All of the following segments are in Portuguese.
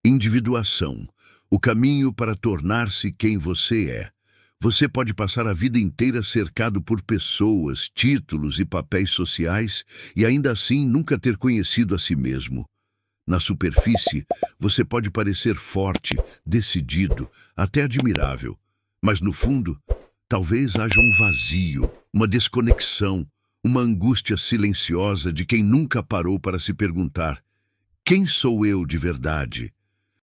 Individuação, o caminho para tornar-se quem você é. Você pode passar a vida inteira cercado por pessoas, títulos e papéis sociais e ainda assim nunca ter conhecido a si mesmo. Na superfície, você pode parecer forte, decidido, até admirável, mas no fundo, talvez haja um vazio, uma desconexão, uma angústia silenciosa de quem nunca parou para se perguntar: quem sou eu de verdade?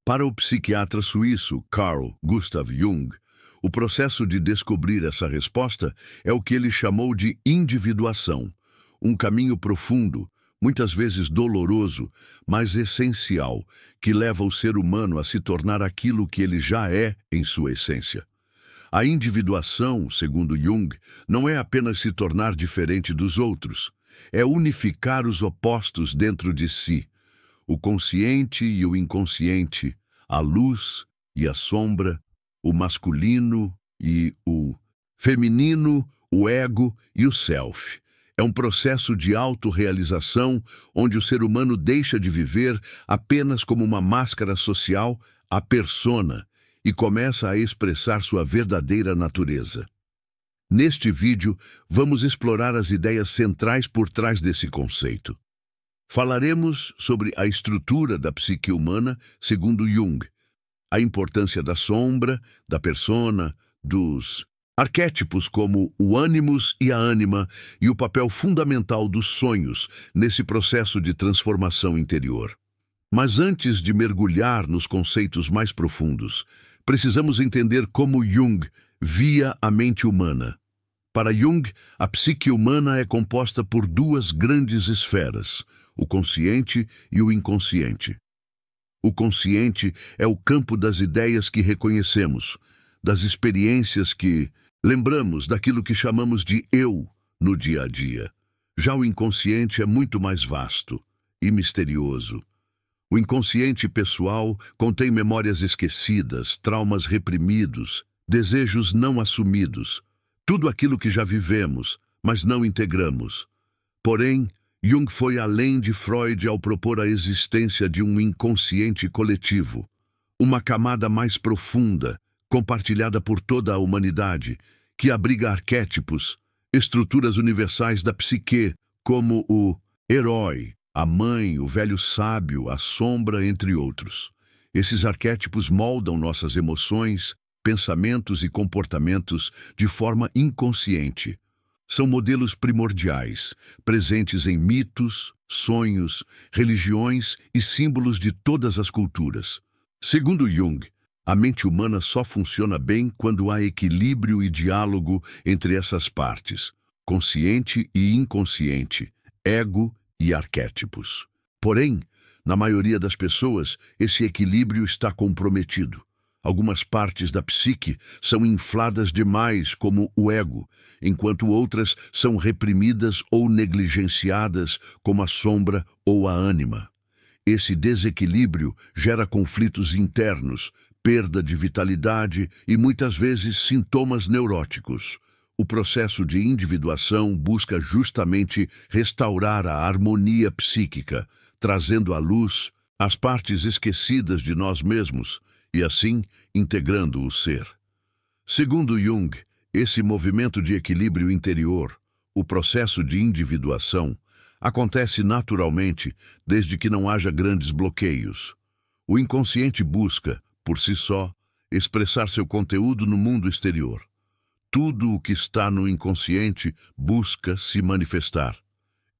Para o psiquiatra suíço Carl Gustav Jung, o processo de descobrir essa resposta é o que ele chamou de individuação, um caminho profundo, muitas vezes doloroso, mas essencial, que leva o ser humano a se tornar aquilo que ele já é em sua essência. A individuação, segundo Jung, não é apenas se tornar diferente dos outros, é unificar os opostos dentro de si, o consciente e o inconsciente, a luz e a sombra, o masculino e o feminino, o ego e o self. É um processo de autorrealização onde o ser humano deixa de viver apenas como uma máscara social, a persona, e começa a expressar sua verdadeira natureza. Neste vídeo, vamos explorar as ideias centrais por trás desse conceito. Falaremos sobre a estrutura da psique humana, segundo Jung, a importância da sombra, da persona, dos arquétipos como o ânimos e a ânima e o papel fundamental dos sonhos nesse processo de transformação interior. Mas antes de mergulhar nos conceitos mais profundos, precisamos entender como Jung via a mente humana. Para Jung, a psique humana é composta por duas grandes esferas, o consciente e o inconsciente. O consciente é o campo das ideias que reconhecemos, das experiências que lembramos, daquilo que chamamos de eu no dia a dia. Já o inconsciente é muito mais vasto e misterioso. O inconsciente pessoal contém memórias esquecidas, traumas reprimidos, desejos não assumidos, tudo aquilo que já vivemos, mas não integramos. Porém, Jung foi além de Freud ao propor a existência de um inconsciente coletivo, uma camada mais profunda, compartilhada por toda a humanidade, que abriga arquétipos, estruturas universais da psique, como o herói, a mãe, o velho sábio, a sombra, entre outros. Esses arquétipos moldam nossas emoções, pensamentos e comportamentos de forma inconsciente. São modelos primordiais, presentes em mitos, sonhos, religiões e símbolos de todas as culturas. Segundo Jung, a mente humana só funciona bem quando há equilíbrio e diálogo entre essas partes, consciente e inconsciente, ego e arquétipos. Porém, na maioria das pessoas, esse equilíbrio está comprometido. Algumas partes da psique são infladas demais, como o ego, enquanto outras são reprimidas ou negligenciadas, como a sombra ou a ânima. Esse desequilíbrio gera conflitos internos, perda de vitalidade e muitas vezes sintomas neuróticos. O processo de individuação busca justamente restaurar a harmonia psíquica, trazendo à luz as partes esquecidas de nós mesmos e assim integrando o ser. Segundo Jung, esse movimento de equilíbrio interior, o processo de individuação, acontece naturalmente desde que não haja grandes bloqueios. O inconsciente busca, por si só, expressar seu conteúdo no mundo exterior. Tudo o que está no inconsciente busca se manifestar,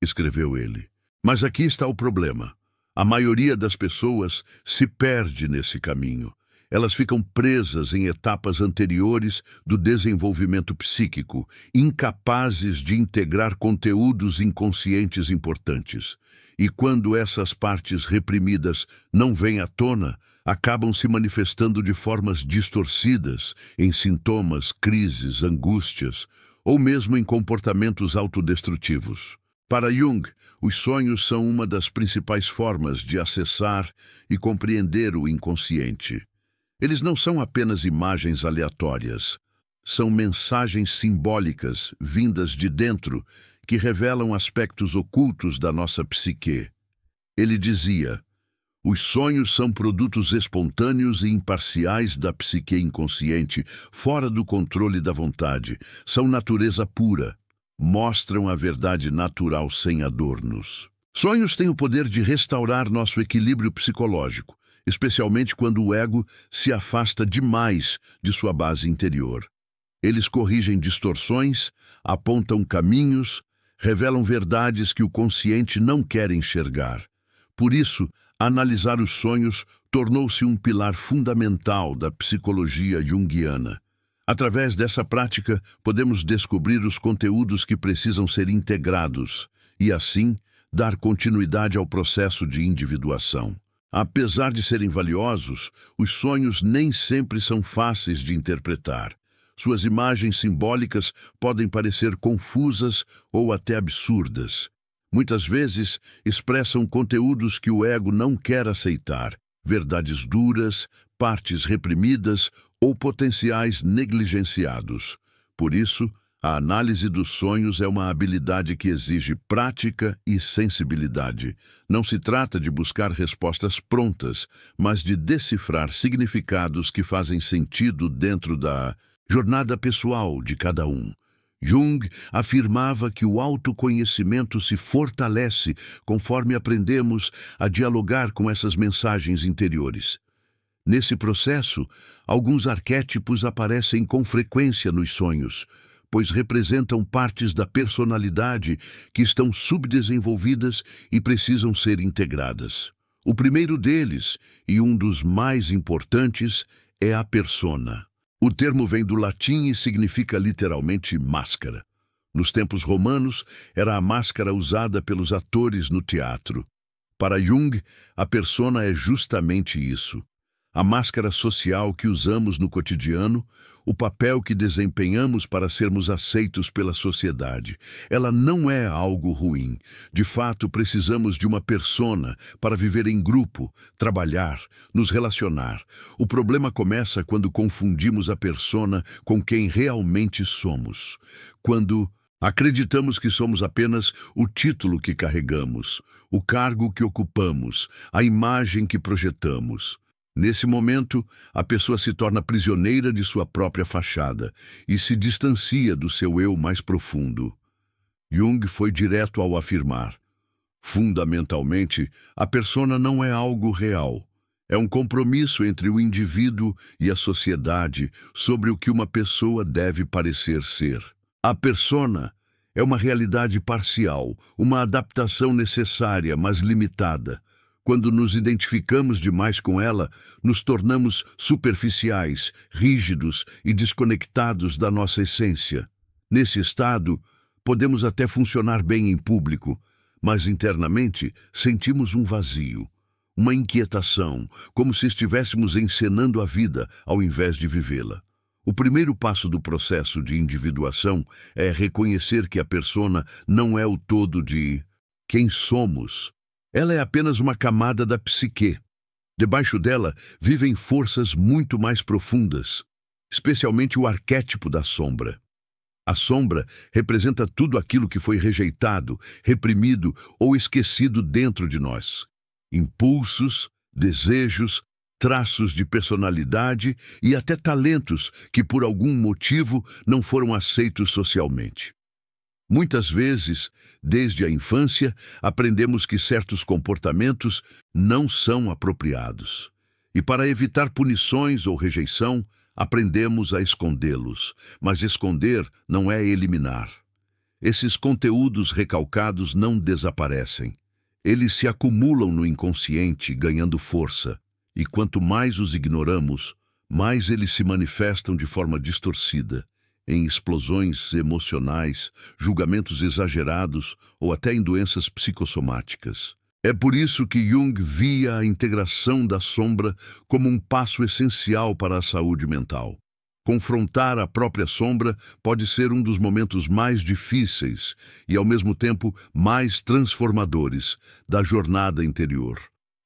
escreveu ele. Mas aqui está o problema. A maioria das pessoas se perde nesse caminho. Elas ficam presas em etapas anteriores do desenvolvimento psíquico, incapazes de integrar conteúdos inconscientes importantes. E quando essas partes reprimidas não vêm à tona, acabam se manifestando de formas distorcidas, em sintomas, crises, angústias, ou mesmo em comportamentos autodestrutivos. Para Jung, os sonhos são uma das principais formas de acessar e compreender o inconsciente. Eles não são apenas imagens aleatórias, são mensagens simbólicas vindas de dentro que revelam aspectos ocultos da nossa psique. Ele dizia: Os sonhos são produtos espontâneos e imparciais da psique inconsciente, fora do controle da vontade. São natureza pura. Mostram a verdade natural sem adornos. Sonhos têm o poder de restaurar nosso equilíbrio psicológico, especialmente quando o ego se afasta demais de sua base interior. Eles corrigem distorções, apontam caminhos, revelam verdades que o consciente não quer enxergar. Por isso, analisar os sonhos tornou-se um pilar fundamental da psicologia junguiana. Através dessa prática, podemos descobrir os conteúdos que precisam ser integrados e, assim, dar continuidade ao processo de individuação. Apesar de serem valiosos, os sonhos nem sempre são fáceis de interpretar. Suas imagens simbólicas podem parecer confusas ou até absurdas. Muitas vezes expressam conteúdos que o ego não quer aceitar, verdades duras, partes reprimidas ou potenciais negligenciados. Por isso, a análise dos sonhos é uma habilidade que exige prática e sensibilidade. Não se trata de buscar respostas prontas, mas de decifrar significados que fazem sentido dentro da jornada pessoal de cada um. Jung afirmava que o autoconhecimento se fortalece conforme aprendemos a dialogar com essas mensagens interiores. Nesse processo, alguns arquétipos aparecem com frequência nos sonhos, pois representam partes da personalidade que estão subdesenvolvidas e precisam ser integradas. O primeiro deles, e um dos mais importantes, é a persona. O termo vem do latim e significa literalmente máscara. Nos tempos romanos, era a máscara usada pelos atores no teatro. Para Jung, a persona é justamente isso. A máscara social que usamos no cotidiano, o papel que desempenhamos para sermos aceitos pela sociedade. Ela não é algo ruim. De fato, precisamos de uma persona para viver em grupo, trabalhar, nos relacionar. O problema começa quando confundimos a persona com quem realmente somos. Quando acreditamos que somos apenas o título que carregamos, o cargo que ocupamos, a imagem que projetamos. Nesse momento, a pessoa se torna prisioneira de sua própria fachada e se distancia do seu eu mais profundo. Jung foi direto ao afirmar: fundamentalmente, a persona não é algo real. É um compromisso entre o indivíduo e a sociedade sobre o que uma pessoa deve parecer ser. A persona é uma realidade parcial, uma adaptação necessária, mas limitada. Quando nos identificamos demais com ela, nos tornamos superficiais, rígidos e desconectados da nossa essência. Nesse estado, podemos até funcionar bem em público, mas internamente sentimos um vazio, uma inquietação, como se estivéssemos encenando a vida ao invés de vivê-la. O primeiro passo do processo de individuação é reconhecer que a persona não é o todo de quem somos. Ela é apenas uma camada da psique. Debaixo dela vivem forças muito mais profundas, especialmente o arquétipo da sombra. A sombra representa tudo aquilo que foi rejeitado, reprimido ou esquecido dentro de nós. Impulsos, desejos, traços de personalidade e até talentos que por algum motivo não foram aceitos socialmente. Muitas vezes, desde a infância, aprendemos que certos comportamentos não são apropriados. E para evitar punições ou rejeição, aprendemos a escondê-los. Mas esconder não é eliminar. Esses conteúdos recalcados não desaparecem. Eles se acumulam no inconsciente, ganhando força. E quanto mais os ignoramos, mais eles se manifestam de forma distorcida, em explosões emocionais, julgamentos exagerados ou até em doenças psicossomáticas. É por isso que Jung via a integração da sombra como um passo essencial para a saúde mental. Confrontar a própria sombra pode ser um dos momentos mais difíceis e, ao mesmo tempo, mais transformadores da jornada interior.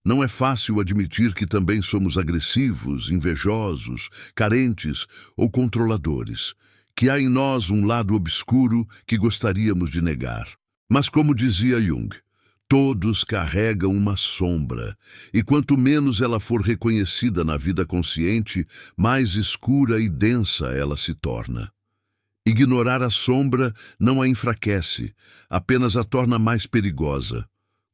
Não é fácil admitir que também somos agressivos, invejosos, carentes ou controladores, que há em nós um lado obscuro que gostaríamos de negar. Mas, como dizia Jung, Todos carregam uma sombra, e quanto menos ela for reconhecida na vida consciente, mais escura e densa ela se torna. Ignorar a sombra não a enfraquece, apenas a torna mais perigosa.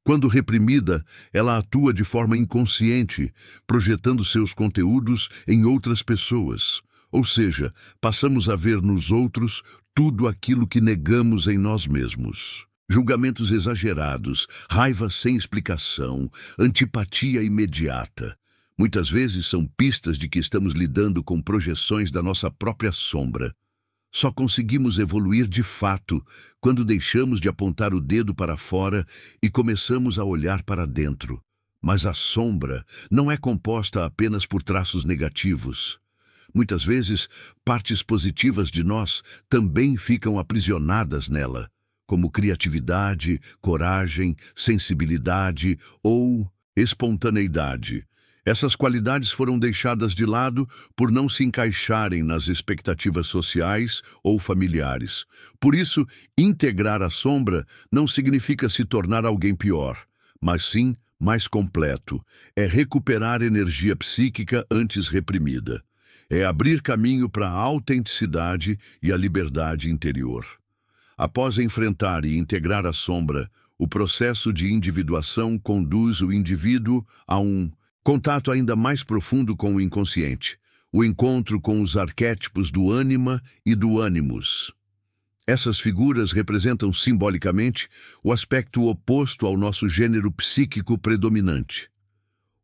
Quando reprimida, ela atua de forma inconsciente, projetando seus conteúdos em outras pessoas. Ou seja, passamos a ver nos outros tudo aquilo que negamos em nós mesmos. Julgamentos exagerados, raiva sem explicação, antipatia imediata. Muitas vezes são pistas de que estamos lidando com projeções da nossa própria sombra. Só conseguimos evoluir de fato quando deixamos de apontar o dedo para fora e começamos a olhar para dentro. Mas a sombra não é composta apenas por traços negativos. Muitas vezes, partes positivas de nós também ficam aprisionadas nela, como criatividade, coragem, sensibilidade ou espontaneidade. Essas qualidades foram deixadas de lado por não se encaixarem nas expectativas sociais ou familiares. Por isso, integrar a sombra não significa se tornar alguém pior, mas sim mais completo. É recuperar energia psíquica antes reprimida. É abrir caminho para a autenticidade e a liberdade interior. Após enfrentar e integrar a sombra, o processo de individuação conduz o indivíduo a um contato ainda mais profundo com o inconsciente, o encontro com os arquétipos do ânima e do ânimos. Essas figuras representam simbolicamente o aspecto oposto ao nosso gênero psíquico predominante.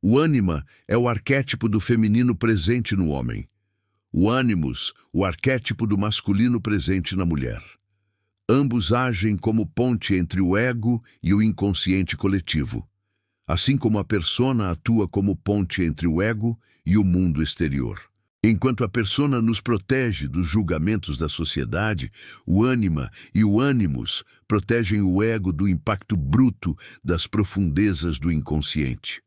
O ânima é o arquétipo do feminino presente no homem. O ânimus, o arquétipo do masculino presente na mulher. Ambos agem como ponte entre o ego e o inconsciente coletivo, assim como a persona atua como ponte entre o ego e o mundo exterior. Enquanto a persona nos protege dos julgamentos da sociedade, o ânima e o ânimus protegem o ego do impacto bruto das profundezas do inconsciente.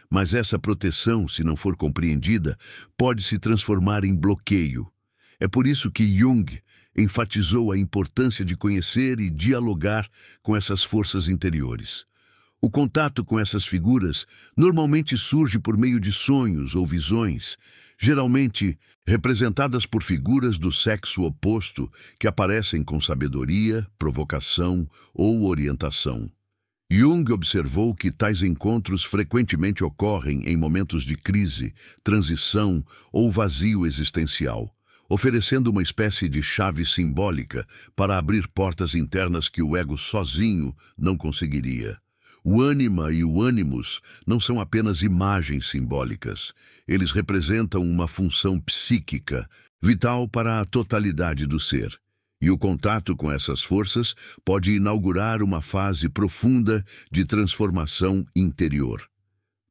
Mas essa proteção, se não for compreendida, pode se transformar em bloqueio. É por isso que Jung enfatizou a importância de conhecer e dialogar com essas forças interiores. O contato com essas figuras normalmente surge por meio de sonhos ou visões, geralmente representadas por figuras do sexo oposto que aparecem com sabedoria, provocação ou orientação. Jung observou que tais encontros frequentemente ocorrem em momentos de crise, transição ou vazio existencial, oferecendo uma espécie de chave simbólica para abrir portas internas que o ego sozinho não conseguiria. O ânima e o ânimus não são apenas imagens simbólicas. Eles representam uma função psíquica, vital para a totalidade do ser. E o contato com essas forças pode inaugurar uma fase profunda de transformação interior.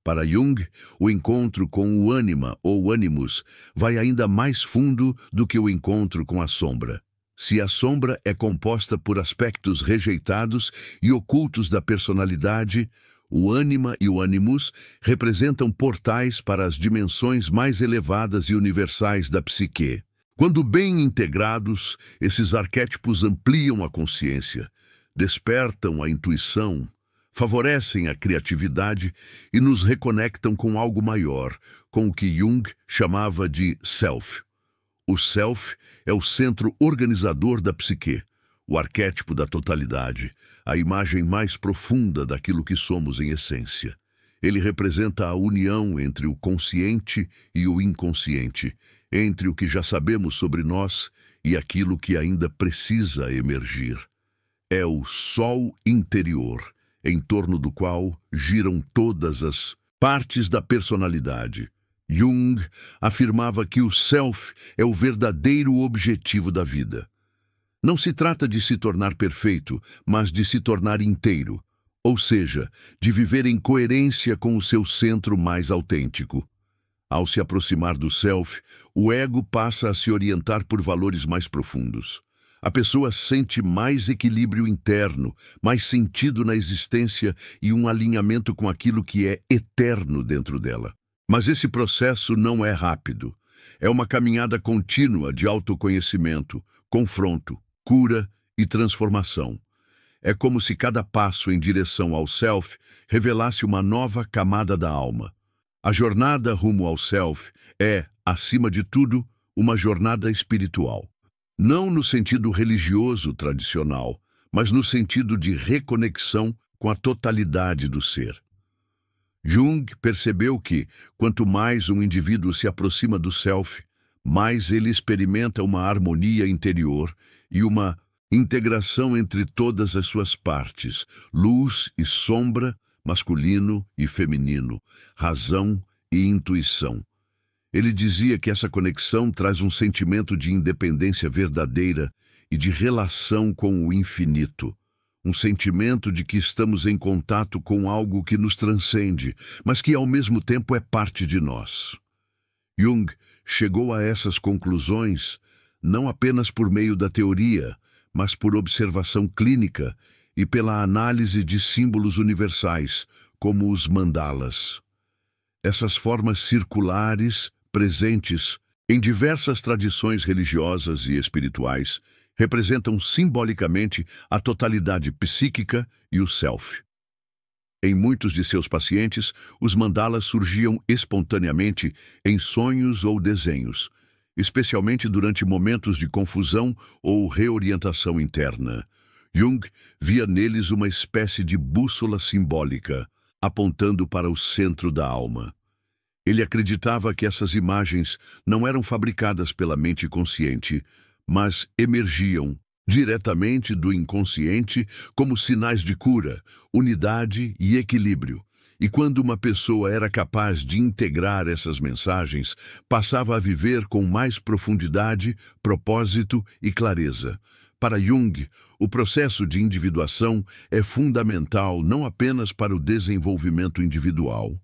Para Jung, o encontro com o ânima ou ânimus vai ainda mais fundo do que o encontro com a sombra. Se a sombra é composta por aspectos rejeitados e ocultos da personalidade, o ânima e o ânimus representam portais para as dimensões mais elevadas e universais da psique. Quando bem integrados, esses arquétipos ampliam a consciência, despertam a intuição, favorecem a criatividade e nos reconectam com algo maior, com o que Jung chamava de self. O self é o centro organizador da psique, o arquétipo da totalidade, a imagem mais profunda daquilo que somos em essência. Ele representa a união entre o consciente e o inconsciente, entre o que já sabemos sobre nós e aquilo que ainda precisa emergir. É o sol interior, em torno do qual giram todas as partes da personalidade. Jung afirmava que o self é o verdadeiro objetivo da vida. Não se trata de se tornar perfeito, mas de se tornar inteiro, ou seja, de viver em coerência com o seu centro mais autêntico. Ao se aproximar do self, o ego passa a se orientar por valores mais profundos. A pessoa sente mais equilíbrio interno, mais sentido na existência e um alinhamento com aquilo que é eterno dentro dela. Mas esse processo não é rápido. É uma caminhada contínua de autoconhecimento, confronto, cura e transformação. É como se cada passo em direção ao self revelasse uma nova camada da alma. A jornada rumo ao self é, acima de tudo, uma jornada espiritual. Não no sentido religioso tradicional, mas no sentido de reconexão com a totalidade do ser. Jung percebeu que, quanto mais um indivíduo se aproxima do self, mais ele experimenta uma harmonia interior e uma integração entre todas as suas partes, luz e sombra, masculino e feminino, razão e intuição. Ele dizia que essa conexão traz um sentimento de independência verdadeira e de relação com o infinito. Um sentimento de que estamos em contato com algo que nos transcende, mas que ao mesmo tempo é parte de nós. Jung chegou a essas conclusões não apenas por meio da teoria, mas por observação clínica e pela análise de símbolos universais, como os mandalas. Essas formas circulares, presentes em diversas tradições religiosas e espirituais, representam simbolicamente a totalidade psíquica e o self. Em muitos de seus pacientes, os mandalas surgiam espontaneamente em sonhos ou desenhos, especialmente durante momentos de confusão ou reorientação interna. Jung via neles uma espécie de bússola simbólica, apontando para o centro da alma. Ele acreditava que essas imagens não eram fabricadas pela mente consciente, mas emergiam diretamente do inconsciente como sinais de cura, unidade e equilíbrio. E quando uma pessoa era capaz de integrar essas mensagens, passava a viver com mais profundidade, propósito e clareza. Para Jung, o processo de individuação é fundamental não apenas para o desenvolvimento individual,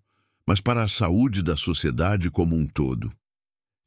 mas para a saúde da sociedade como um todo.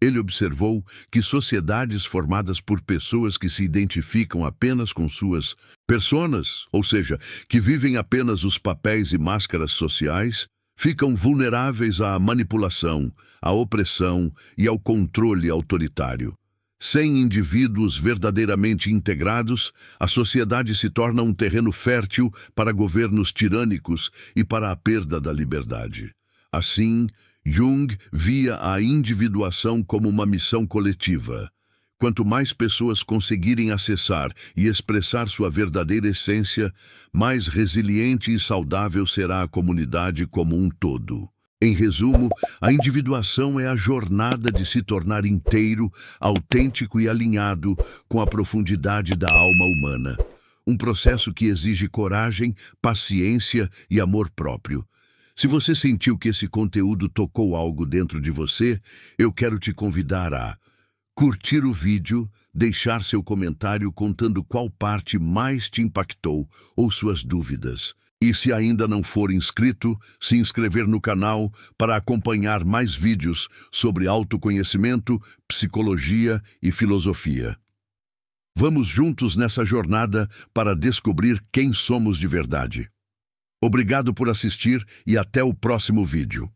Ele observou que sociedades formadas por pessoas que se identificam apenas com suas personas, ou seja, que vivem apenas os papéis e máscaras sociais, ficam vulneráveis à manipulação, à opressão e ao controle autoritário. Sem indivíduos verdadeiramente integrados, a sociedade se torna um terreno fértil para governos tirânicos e para a perda da liberdade. Assim, Jung via a individuação como uma missão coletiva. Quanto mais pessoas conseguirem acessar e expressar sua verdadeira essência, mais resiliente e saudável será a comunidade como um todo. Em resumo, a individuação é a jornada de se tornar inteiro, autêntico e alinhado com a profundidade da alma humana. Um processo que exige coragem, paciência e amor próprio. Se você sentiu que esse conteúdo tocou algo dentro de você, eu quero te convidar a curtir o vídeo, deixar seu comentário contando qual parte mais te impactou ou suas dúvidas. E se ainda não for inscrito, se inscrever no canal para acompanhar mais vídeos sobre autoconhecimento, psicologia e filosofia. Vamos juntos nessa jornada para descobrir quem somos de verdade. Obrigado por assistir e até o próximo vídeo.